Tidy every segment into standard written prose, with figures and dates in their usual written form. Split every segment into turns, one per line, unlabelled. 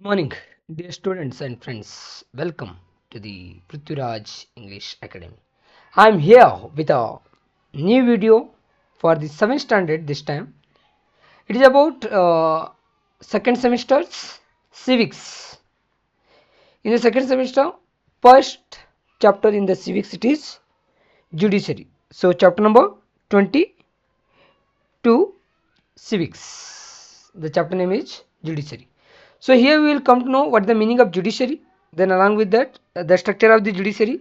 Morning, dear students and friends. Welcome to the Prithviraj English Academy. I am here with a new video for the 7th standard this time. It is about second semester's civics. In the second semester, first chapter in the civics it is judiciary. So chapter number 22 civics. The chapter name is judiciary. So here we will come to know what the meaning of judiciary, then along with that the structure of the judiciary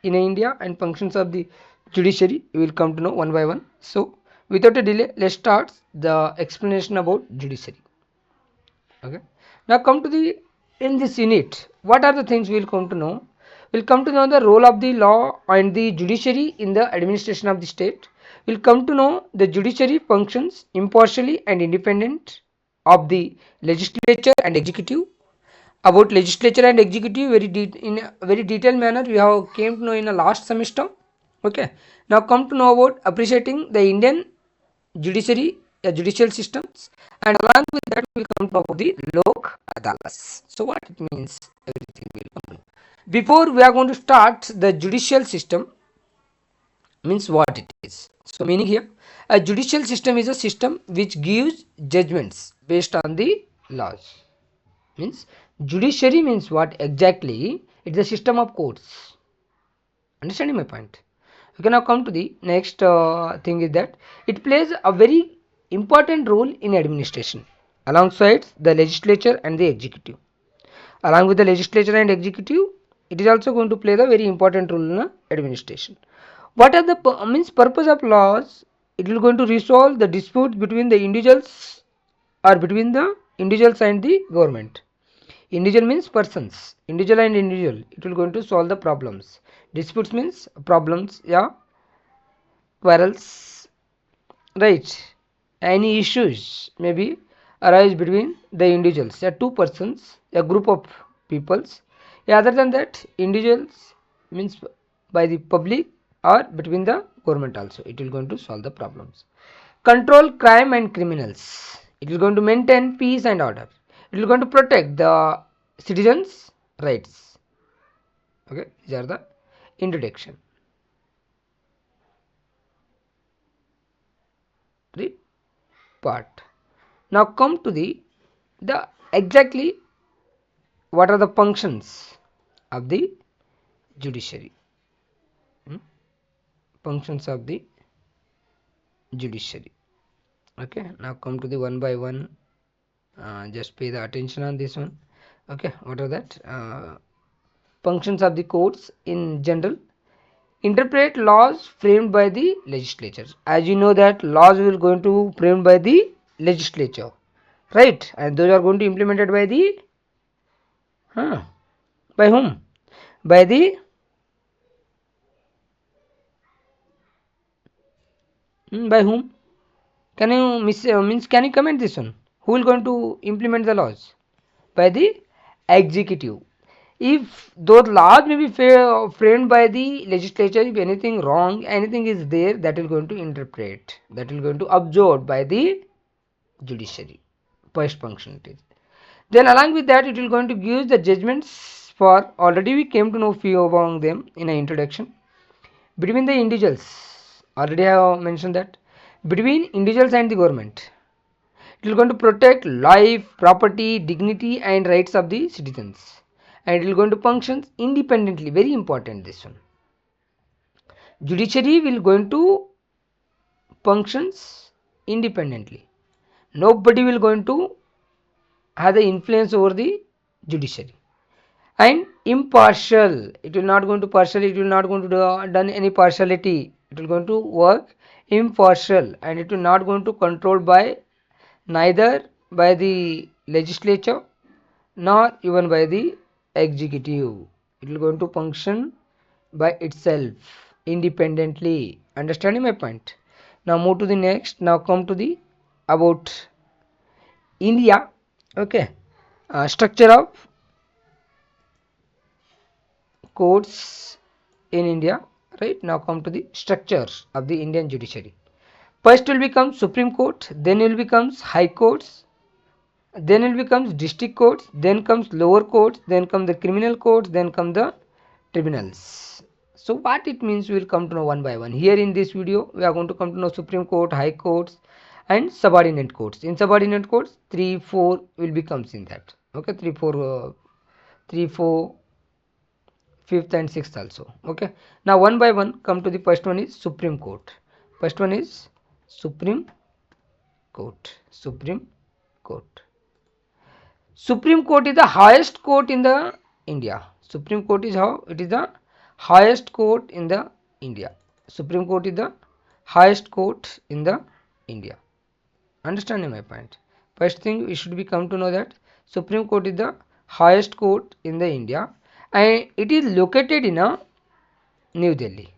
in India and functions of the judiciary we will come to know one by one. So without a delay, let's start the explanation about judiciary. Okay. Now come to the in this unit, what are the things we will come to know? We'll come to know the role of the law and the judiciary in the administration of the state. We'll come to know the judiciary functions impartially and independent of the legislature and executive. About legislature and executive in a very detailed manner we have came to know in the last semester. Okay. Now come to know about appreciating the Indian judiciary, judicial systems, and along with that we will come to know about the Lok Adalas. So what it means, everything will come to know. Before we are going to start the judicial system means what it is. So meaning here, a judicial system is a system which gives judgments based on the laws. Means judiciary means what exactly? It's a system of courts. Understanding my point? Okay, now come to the next thing is that it plays a very important role in administration alongside the legislature and the executive. Along with the legislature and executive, it is also going to play the very important role in administration. What are the means purpose of laws? It will going to resolve the disputes between the individuals or between the individuals and the government. Individual means persons. Individual and individual. It will going to solve the problems. Disputes means problems. Yeah. Quarrels. Right. Any issues maybe arise between the individuals. Yeah, two persons. A group of peoples. Yeah, other than that, individuals means by the public or between the government also. It will going to solve the problems. Control crime and criminals. It is going to maintain peace and order. It is going to protect the citizens' rights. Okay, these are the introduction. The part. Now come to the exactly what are the functions of the judiciary. Functions of the judiciary. Okay, now come to the one by one. Just pay the attention on this one. Okay, what are that? Functions of the courts in general. Interpret laws framed by the legislature. As you know that laws will going to framed by the legislature, right? And those are going to implemented by the by whom? By the by whom? Can you means can you comment this one? Who will going to implement the laws? By the executive. If those laws may be framed by the legislature, if anything wrong, anything is there, that will going to interpret, that will going to absorb by the judiciary. First function it is. Then along with that, it will going to give the judgments for, already we came to know few among them in an introduction. Between the individuals, already I have mentioned that, between individuals and the government. It will going to protect life, property, dignity and rights of the citizens. And it will going to function independently. Very important this one. Judiciary will going to functions independently. Nobody will going to have the influence over the judiciary. And impartial. It will not going to partial. It will not going to done any partiality. It will going to work impartial, and it will not going to control by neither by the legislature nor even by the executive. It will going to function by itself independently. Understanding my point? Now move to the next. Now come to the about India. Okay, structure of courts in India. Right, now come to the structure of the Indian judiciary. First will become Supreme Court, then will becomes High Courts, then it becomes district courts, then comes lower courts, then come the criminal courts, then come the tribunals. So what it means we will come to know one by one. Here in this video we are going to come to know Supreme Court, High Courts and subordinate courts. In subordinate courts 3, 4 will becomes in that. Okay, 3, 4, 3, 4, 5th and 6th also. Okay, now one by one come to the first one is Supreme Court. First one is Supreme Court. Supreme Court. Supreme Court is the highest court in the India. Supreme Court is how? It is the highest court in the India. Supreme Court is the highest court in the India. Understanding my point? First thing we should be come to know that Supreme Court is the highest court in the India, and it is located in a New Delhi.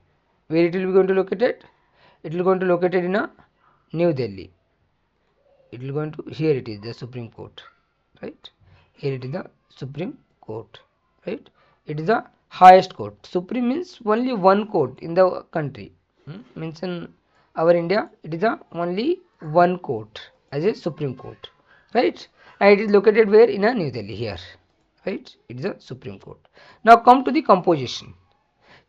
Where it will be going to located? It will going to located in a New Delhi. It will going to, here it is the Supreme Court, right? Here it is the Supreme Court, right? It is the highest court. Supreme means only one court in the country. Means in our India it is the only one court as a Supreme Court, right? And it is located where? In a New Delhi, here, right? It is a Supreme Court. Now come to the composition.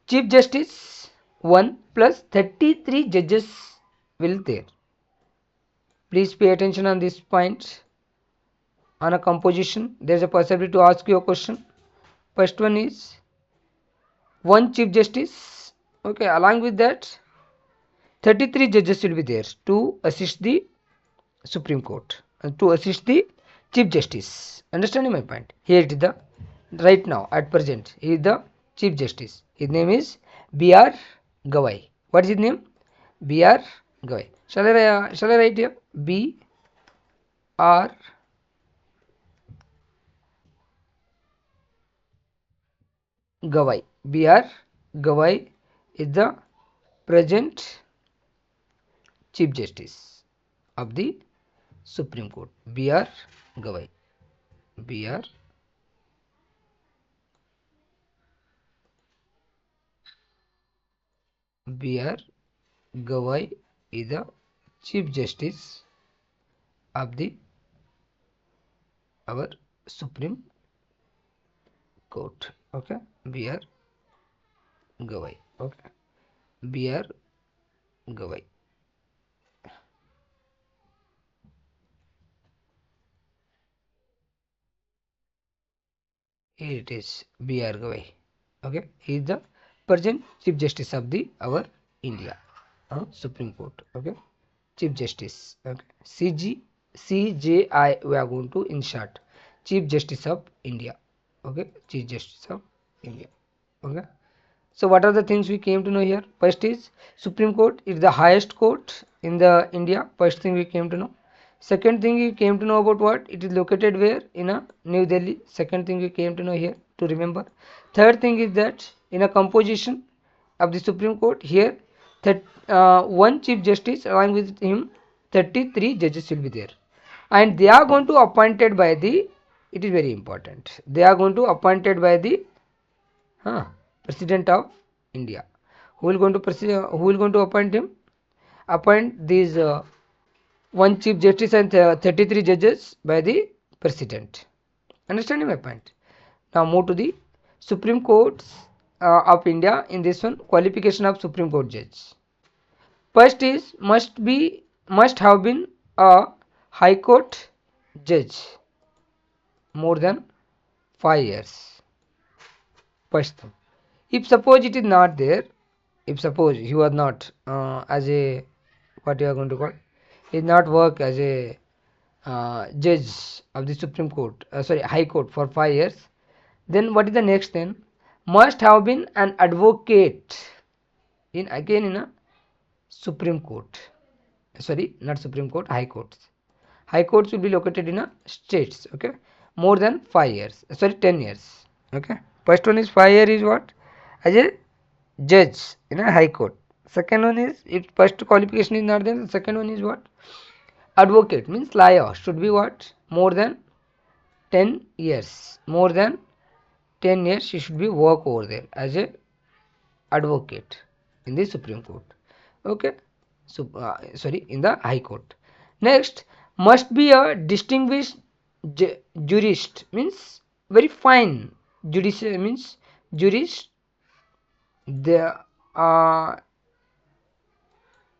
Chief Justice 1 plus 33 judges will there. Please pay attention on this point. On a composition, there is a possibility to ask you a question. First one is one Chief Justice. Okay, along with that 33 judges will be there to assist the Supreme Court and to assist the Chief Justice. Understanding my point? Here it is the right now at present he is the Chief Justice. His name is B.R. Gawai. What is his name? B.R. Gawai. Shall I write here? B.R. Gawai. B.R. Gawai is the present Chief Justice of the Supreme Court. B.R. Gawai. B.R. B.R. Gawai is the Chief Justice of the our Supreme Court. Okay, B.R. Gawai. Okay, B.R. Gawai. Here it is, B.R. Gawai. Okay, he is the present Chief Justice of the our India Supreme Court. Okay, Chief Justice. Okay, CJI we are going to in short, Chief Justice of India. Okay, Chief Justice of India. Okay, so what are the things we came to know here? First is Supreme Court is the highest court in the India. First thing we came to know. Second thing we came to know about what? It is located where? In a New Delhi. Second thing we came to know here to remember. Third thing is that in a composition of the Supreme Court here, that one Chief Justice along with him 33 judges will be there, and they are going to appointed by the, it is very important, they are going to appointed by the President of India. Who will going to appoint him? Appoint these one Chief Justice and 33 judges by the President. Understanding my point? Now move to the Supreme Courts of India. In this one, qualification of Supreme Court judge. First is must have been a High Court judge more than 5 years. First thing. If suppose it is not there, if suppose you are not as a, what you are going to call, is not work as a judge of the Supreme Court, High Court for 5 years, then what is the next thing? Must have been an advocate in a Supreme Court. Sorry, not Supreme Court, High Courts. High Courts will be located in a states. Okay, more than 5 years. 10 years. Okay, first one is 5 years is what? As a judge in a High Court. Second one is, if first qualification is not there, the second one is what? Advocate means lawyer should be what? More than 10 years. More than 10 years she should be work over there as a advocate in the Supreme Court. Okay, so in the High Court. Next, must be a distinguished jurist means very fine. Judiciary means jurist. They are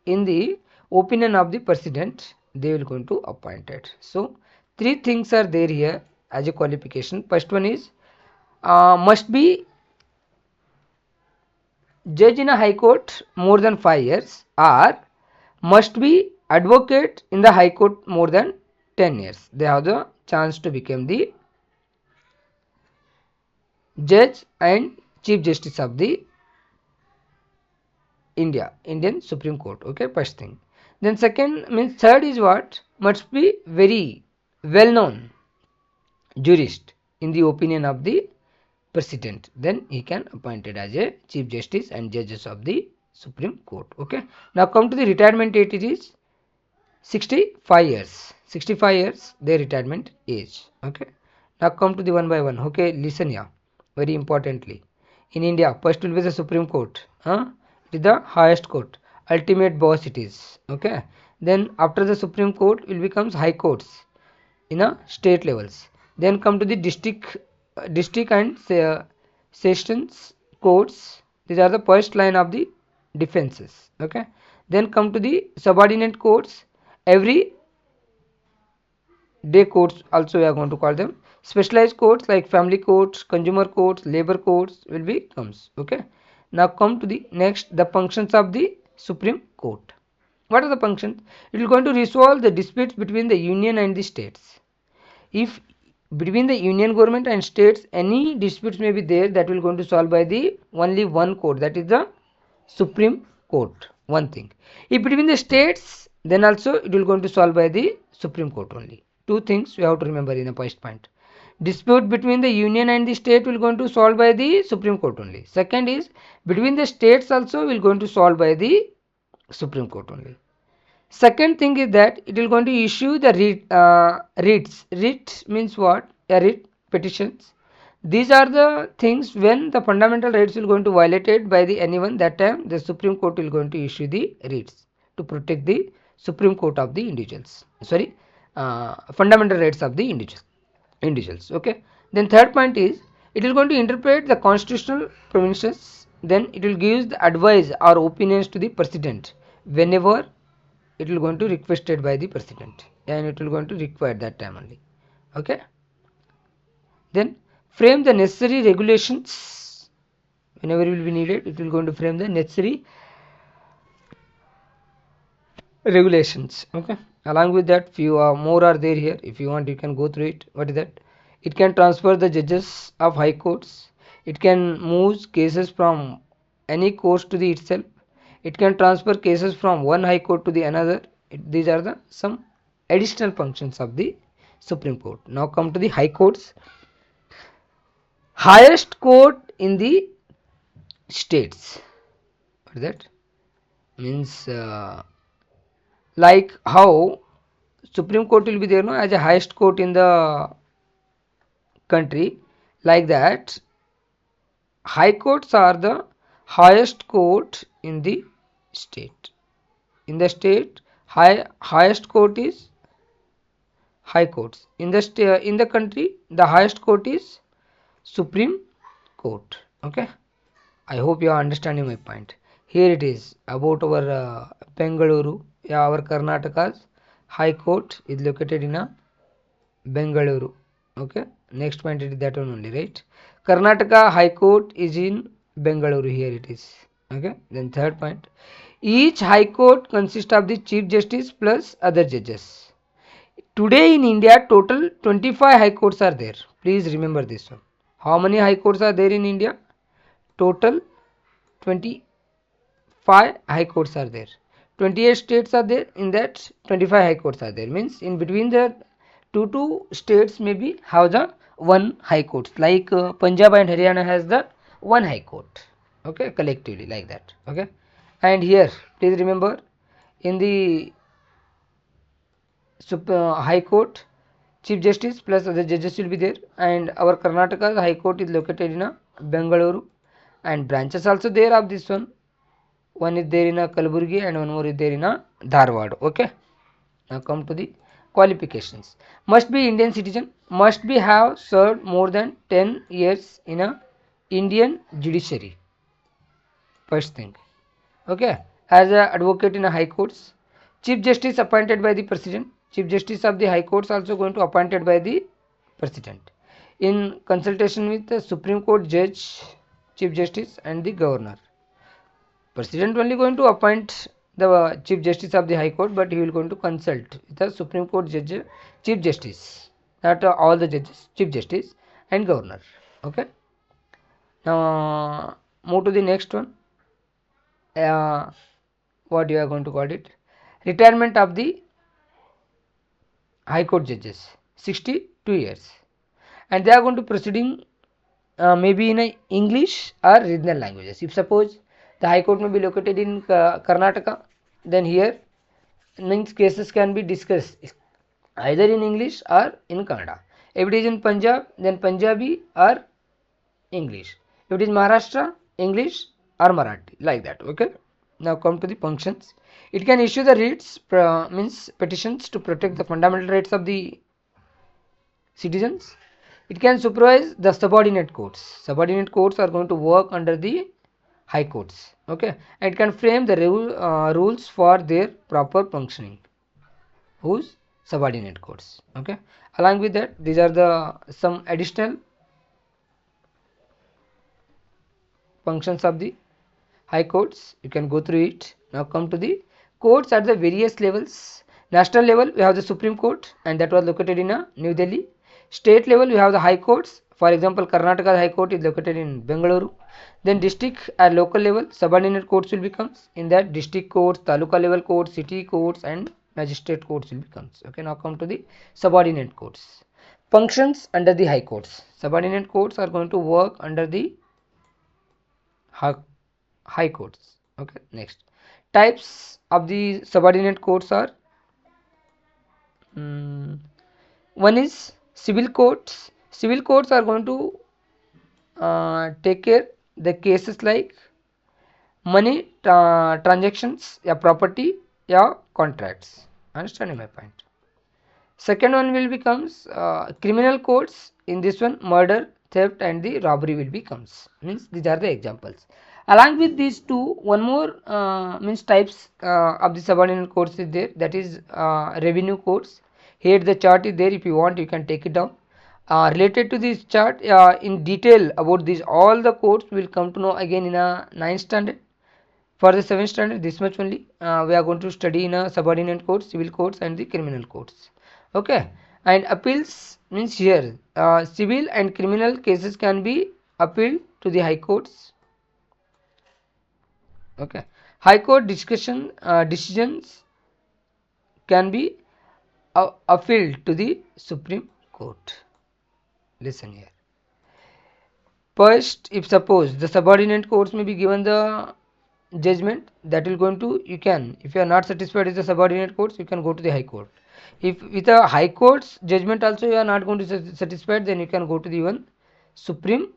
in the opinion of the president, they will going to appoint it. So three things are there here as a qualification. First one is must be judge in a high court more than 5 years, or must be advocate in the high court more than 10 years. They have the chance to become the judge and chief justice of the Indian Supreme Court. Okay, first thing. Then second means third is what? Must be very well known jurist in the opinion of the president. Then he can appointed as a chief justice and judges of the Supreme Court. Okay. Now come to the retirement age. It is 65 years. 65 years their retirement age. Okay. Now come to the one by one. Okay. Listen here. Very importantly. In India, first will be the Supreme Court. It is the highest court. Ultimate boss it is. Okay. Then after the Supreme Court will becomes high courts in a state levels. Then come to the district and sessions courts. These are the first line of the defenses. Okay. Then come to the subordinate courts. Every day courts also we are going to call them. Specialized courts like family courts, consumer courts, labor courts will be comes. Okay. Now come to the next, the functions of the Supreme Court. What are the functions? It will going to resolve the disputes between the union and the states. If between the union government and states any disputes may be there, that will going to solve by the only one court, that is the Supreme Court. One thing. If between the states, then also it will going to solve by the Supreme Court only. Two things we have to remember in the first point. Dispute between the union and the state will going to solve by the Supreme Court only. Second is between the states also will going to solve by the Supreme Court only. Second thing is that it will going to issue the writs. Writ means what? A writ, petitions. These are the things when the fundamental rights will going to violated by the anyone, that time the Supreme Court will going to issue the writs to protect the Supreme Court of the individuals. Sorry, fundamental rights of the individuals. Okay. Then third point is it is going to interpret the constitutional provisions. Then it will give the advice or opinions to the president whenever it will going to requested by the president, and it will going to require that time only. Okay. Then frame the necessary regulations whenever it will be needed. It will going to frame the necessary regulations. Okay. Along with that, few more are there here. If you want, you can go through it. What is that? It can transfer the judges of high courts. It can move cases from any court to the itself. It can transfer cases from one high court to the another. These are the some additional functions of the Supreme Court. Now come to the high courts. Highest court in the states. What is that? Means like how Supreme Court will be there, no, as a highest court in the country. Like that, high courts are the highest court in the state. In the state, highest court is high courts. In the country, the highest court is Supreme Court. Okay. I hope you are understanding my point. Here it is about our Bengaluru. Yeah, our Karnataka's high court is located in a Bengaluru. Okay. Next point is that one only, right? Karnataka High Court is in Bengaluru. Here it is. Okay. Then third point. Each high court consists of the chief justice plus other judges. Today in India, total 25 high courts are there. Please remember this one. How many high courts are there in India? Total 25 high courts are there. 28 states are there. In that 25 high courts are there. Means in between the two states maybe have the one high court. Like Punjab and Haryana has the one high court. Okay, collectively like that. Okay. And here, please remember, in the High Court, Chief Justice plus other judges will be there, and our Karnataka High Court is located in Bengaluru, and branches also there of this one. One is there in Kalaburgi and one more is there in Dharwad. Okay. Now come to the Qualifications: must be Indian citizen, must be have served more than 10 years in a Indian judiciary. First thing, okay, as a advocate in a high courts. Chief justice appointed by the president. Chief justice of the high courts also going to appointed by the president in consultation with the Supreme Court judge, chief justice and the governor. President only going to appoint the chief justice of the high court, but he will going to consult with the Supreme Court judge, chief justice, not all the judges, chief justice and governor. Okay, now move to the next one. What you are going to call it? Retirement of the high court judges, 62 years, and they are going to proceeding maybe in a English or regional languages. If suppose the high court may be located in Karnataka, then here means cases can be discussed either in English or in Kannada. If it is in Punjab, then Punjabi or English. If it is Maharashtra, English or Marathi, like that. Okay. Now come to the functions. It can issue the writs, means petitions to protect the fundamental rights of the citizens. It can supervise the subordinate courts. Subordinate courts are going to work under the high courts. Okay, and it can frame the rules for their proper functioning. Whose? Subordinate courts. Okay, along with that, these are the some additional functions of the high courts. You can go through it. Now come to the courts at the various levels. National level, we have the Supreme Court, and that was located in New Delhi. State level, we have the high courts. For example, Karnataka High Court is located in Bengaluru. Then district and local level, subordinate courts will become. In that, district courts, taluka level courts, city courts, and magistrate courts will become. Okay, now come to the subordinate courts. Functions under the high courts. Subordinate courts are going to work under the high courts. Okay, next. Types of the subordinate courts are one is civil courts. Civil courts are going to take care the cases like money transactions, yeah, property, yeah, contracts. Understanding my point? Second one will becomes criminal courts. In this one, murder, theft, and the robbery will becomes. Means these are the examples. Along with these two, one more means types of the subordinate courts is there. That is revenue courts. Here the chart is there. If you want, you can take it down. Related to this chart, in detail about these all the courts will come to know again in a 9th standard. For the 7th standard, this much only we are going to study in a subordinate courts, civil courts, and the criminal courts. Okay, and appeals means here civil and criminal cases can be appealed to the high courts. Okay, high court discussion decisions can be appealed to the Supreme Court. Listen here. First, if suppose the subordinate courts may be given the judgment, that will going to, you can, if you are not satisfied with the subordinate courts, you can go to the high court. If with a high court's judgment also you are not going to satisfied, then you can go to the even Supreme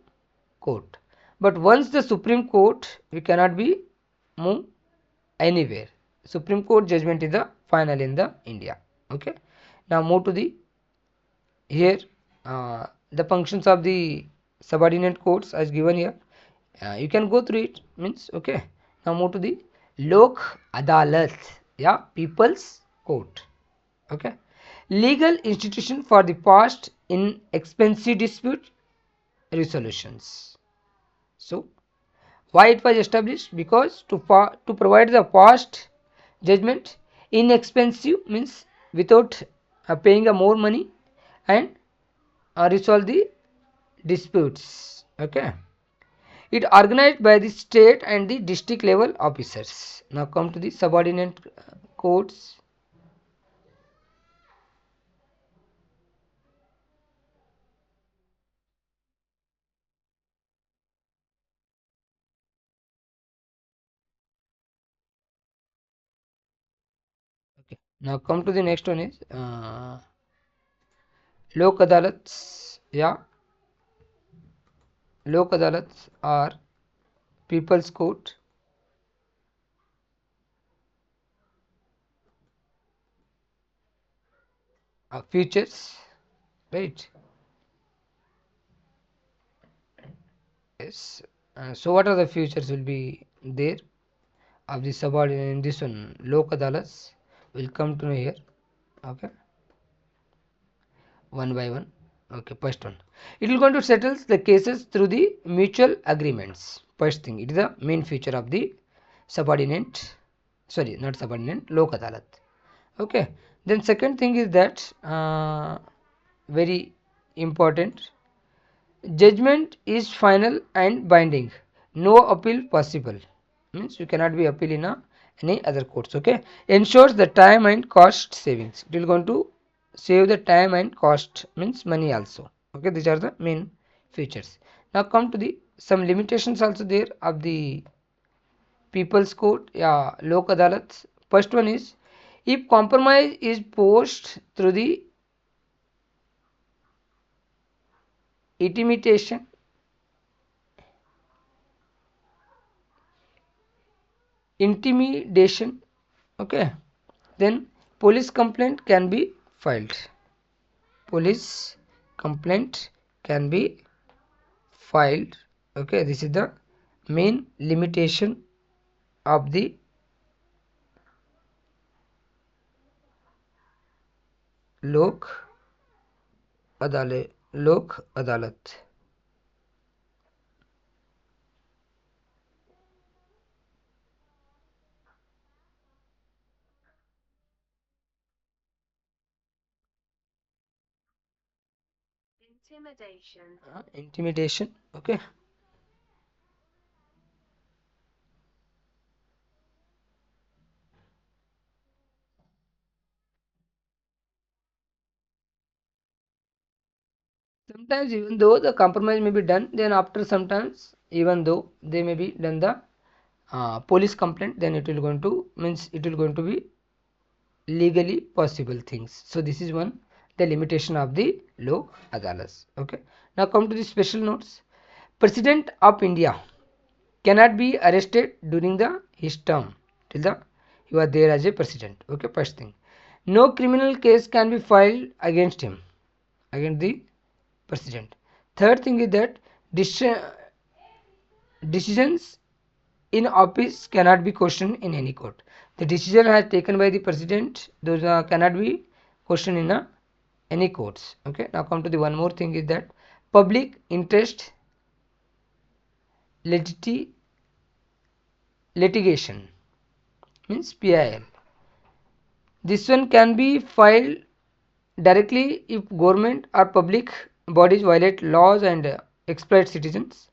Court. But once the Supreme Court, we cannot be move anywhere. Supreme Court judgment is the final in the India. Okay, now move to the here the functions of the subordinate courts as given here. You can go through it, means. Okay, now move to the Lok Adalat, yeah, people's court. Okay, legal institution for the past in expensive dispute resolutions. So why it was established? Because to provide the past judgment inexpensive, means without paying a more money, and resolve the disputes. Okay, it organized by the state and the district level officers. Now come to the subordinate courts. Okay, now come to the next one is Lok Adalats. Yeah, Lok Adalats are people's court. Futures, right? Yes. So what are the futures will be there of the subordinate in this one? Lok adalats will come to know here. Okay, one by one. Okay, first one. It will going to settle the cases through the mutual agreements. First thing, it is the main feature of the subordinate. Sorry, not subordinate. Lok adalat. Okay. Then second thing is that very important. Judgment is final and binding. No appeal possible. Means you cannot be appeal in any other courts. Okay. Ensures the time and cost savings. It will going to save the time and cost, means money also. Okay. These are the main features. Now come to the some limitations also there of the people's court. Yeah, Lok Adalats. First one is, if compromise is forced through the intimidation, okay, then police complaint can be filed. Police complaint can be filed. Okay, this is the main limitation of the Lok Adalat. Intimidation. Okay. Sometimes even though the compromise may be done, then after sometimes even though they may be done the police complaint, then it will going to means it will going to be legally possible things. So this is one the limitation of the Lok Adalas. Okay. Now come to the special notes. President of India cannot be arrested during the his term till the you are there as a president. Okay. First thing, no criminal case can be filed against him, against the president. Third thing is that decisions in office cannot be questioned in any court. The decision has taken by the president, those cannot be questioned in any courts. Okay. Now come to the one more thing is that public interest litigation, means PIL. This one can be filed directly if government or public bodies violate laws and exploit citizens.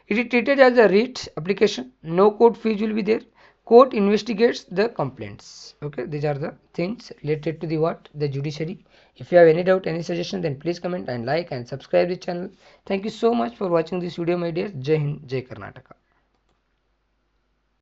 It is treated as a writ application. No court fees will be there. Court investigates the complaints. Okay, these are the things related to the what? The judiciary. If you have any doubt, any suggestion, then please comment and like and subscribe the channel. Thank you so much for watching this video, my dear. Jai Hind, Jai Karnataka.